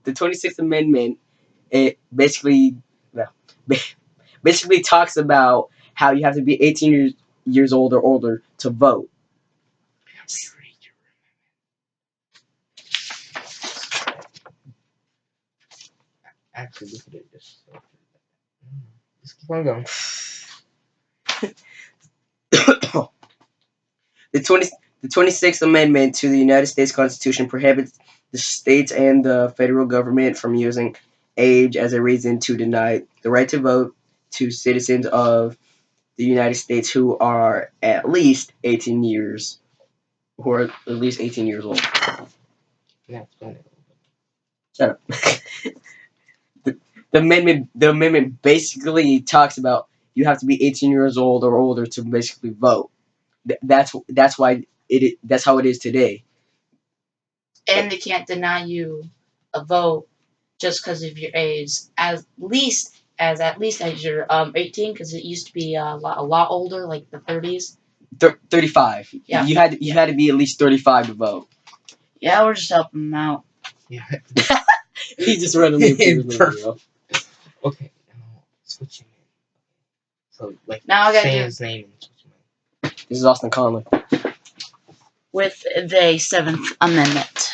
the 26th Amendment, it basically, well, basically talks about how you have to be 18 years old or older to vote. Actually, look at it. Just keep on going. The 26th Amendment to the United States Constitution prohibits the states and the federal government from using age as a reason to deny the right to vote to citizens of the United States who are at least 18 years who are at least 18 years old. Yeah, explain it. Shut up. The amendment basically talks about you have to be 18 years old or older to basically vote. That's why that's how it is today. And they can't deny you a vote just because of your age, at least as you're 18, because it used to be a lot older, like the 30s. 35. Yeah. You had to be at least 35 to vote. Yeah, we're just helping them out. Yeah. He just randomly appears in the video. Okay, now switch him in. So, like, Now I gotta say do- his name and switch him in. This is Austin Conley. With the 7th Amendment.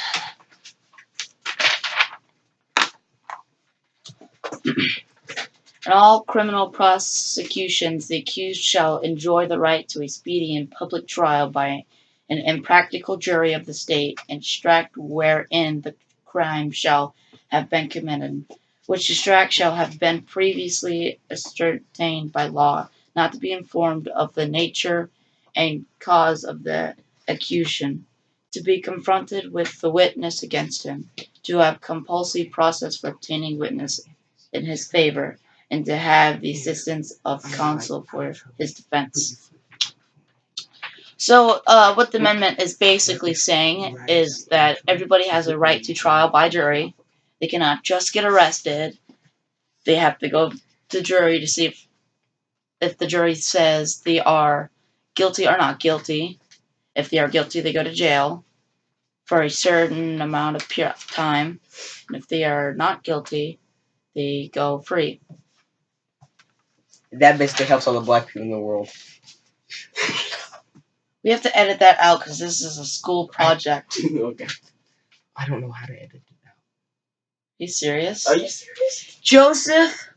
In all criminal prosecutions, the accused shall enjoy the right to a speedy and public trial by an impartial jury of the state, and district wherein the crime shall have been committed, which district shall have been previously ascertained by law, not to be informed of the nature and cause of the accusation, to be confronted with the witness against him, to have compulsory process for obtaining witness in his favor, and to have the assistance of counsel for his defense. So, what the amendment is basically saying is that everybody has a right to trial by jury. They cannot just get arrested. They have to go to jury to see if the jury says they are guilty or not guilty. If they are guilty, they go to jail for a certain amount of time. And if they are not guilty, they go free. That basically helps all the black people in the world. We have to edit that out because this is a school project. Okay. I don't know how to edit it out. You serious? Are you serious? Joseph?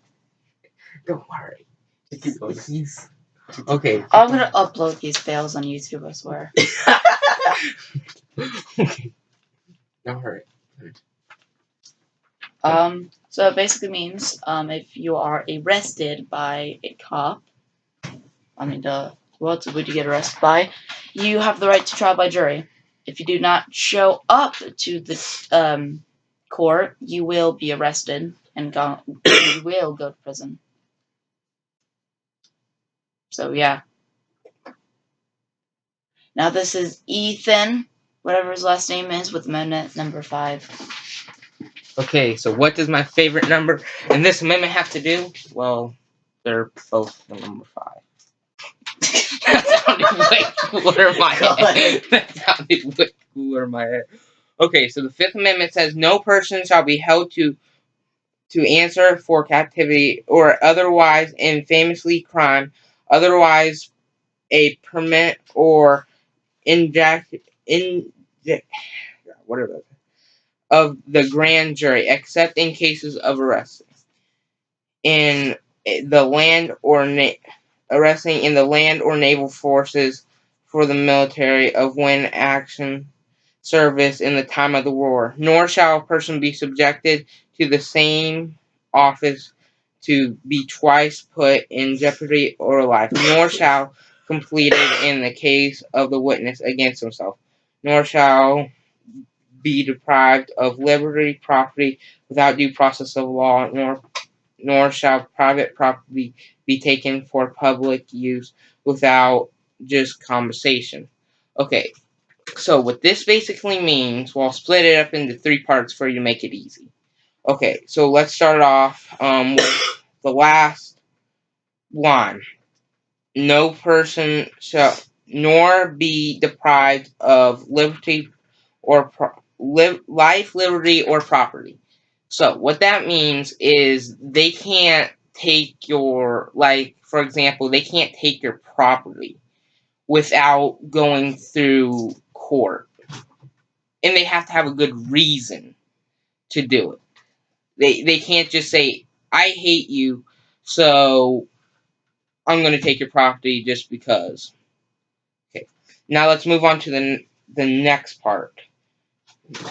Don't worry. Keep going. He's okay. I'm gonna upload these fails on YouTube, I swear. Okay. Now hurry. So it basically means, if you are arrested by a cop, what would you get arrested by? You have the right to trial by jury. If you do not show up to the court, you will be arrested and you will go to prison. So yeah. Now this is Ethan, whatever his last name is, with amendment number 5. Okay, so what does my favorite number in this amendment have to do? Well, they're both the number 5. That sounded way cooler in my head. That sounded way cooler in my head. Okay, so the 5th Amendment says no person shall be held to answer for captivity or otherwise infamously crime, otherwise a permit or whatever of the grand jury, except in cases of arrest in the land or arresting in the land or naval forces for the military of when action service in the time of the war. Nor shall a person be subjected to the same office to be twice put in jeopardy or life. Nor shall completed in the case of the witness against himself. Nor shall be deprived of liberty, property without due process of law, nor shall private property be taken for public use without just compensation. Okay, so what this basically means, well, I'll split it up into 3 parts for you to make it easy. Okay, so let's start off with the last line. No person shall nor be deprived of liberty or life, liberty, or property. So what that means is they can't take your, like, for example, they can't take your property without going through court. And they have to have a good reason to do it. They can't just say, I hate you, so I'm going to take your property just because. Okay. Now let's move on to the next part.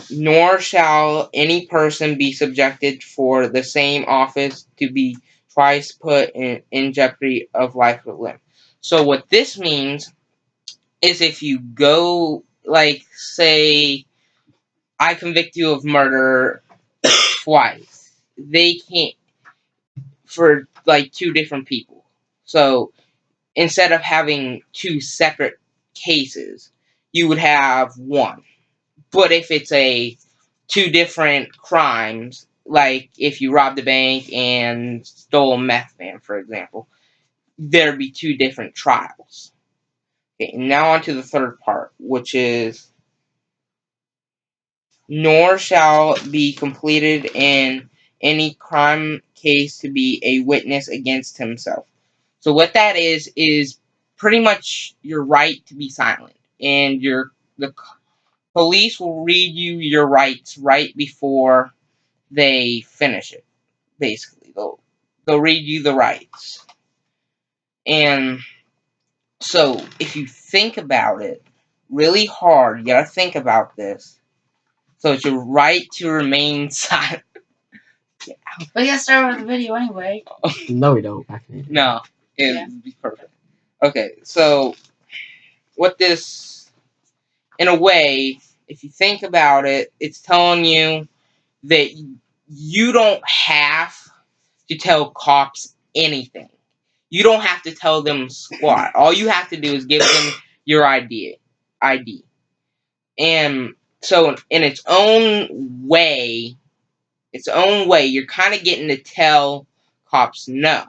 Nor shall any person be subjected for the same office to be twice put in jeopardy of life or limb. So what this means is if you go, like, say, I convict you of murder twice, they can't, for like two different people. So instead of having two separate cases, you would have one. But if it's two different crimes, like if you robbed a bank and stole a meth van, for example, there'd be two different trials. Okay, now on to the third part, which is nor shall be completed in any crime case to be a witness against himself. So what that is pretty much your right to be silent, and the police will read you your rights right before they finish it. Basically, they'll read you the rights, and so if you think about it really hard, you gotta think about this. So it's your right to remain silent. But you gotta start with the video anyway. No, we don't. I can't. No, Yeah. it'd be perfect. Okay, so what this, in a way, if you think about it, it's telling you that you don't have to tell cops anything. You don't have to tell them squat. All you have to do is give them your ID. And so in its own way, you're kind of getting to tell cops no.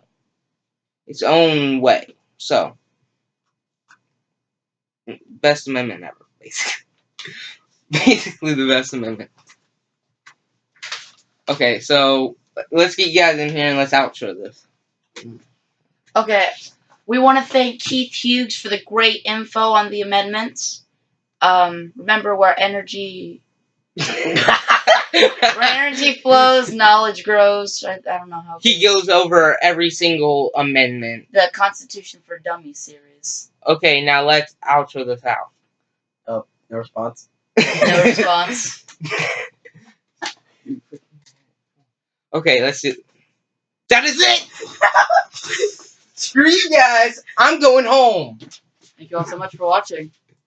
Its own way. So, best amendment ever, basically. Basically the best amendment. Okay, so let's get you guys in here and let's outro this. Okay. We want to thank Keith Hughes for the great info on the amendments. Remember where energy flows, knowledge grows. I don't know how. He goes over every single amendment. The Constitution for Dummies series. Okay, now let's outro this out. Oh, no response. No response. Okay, let's do. That is it. Screw you guys. I'm going home. Thank you all so much for watching.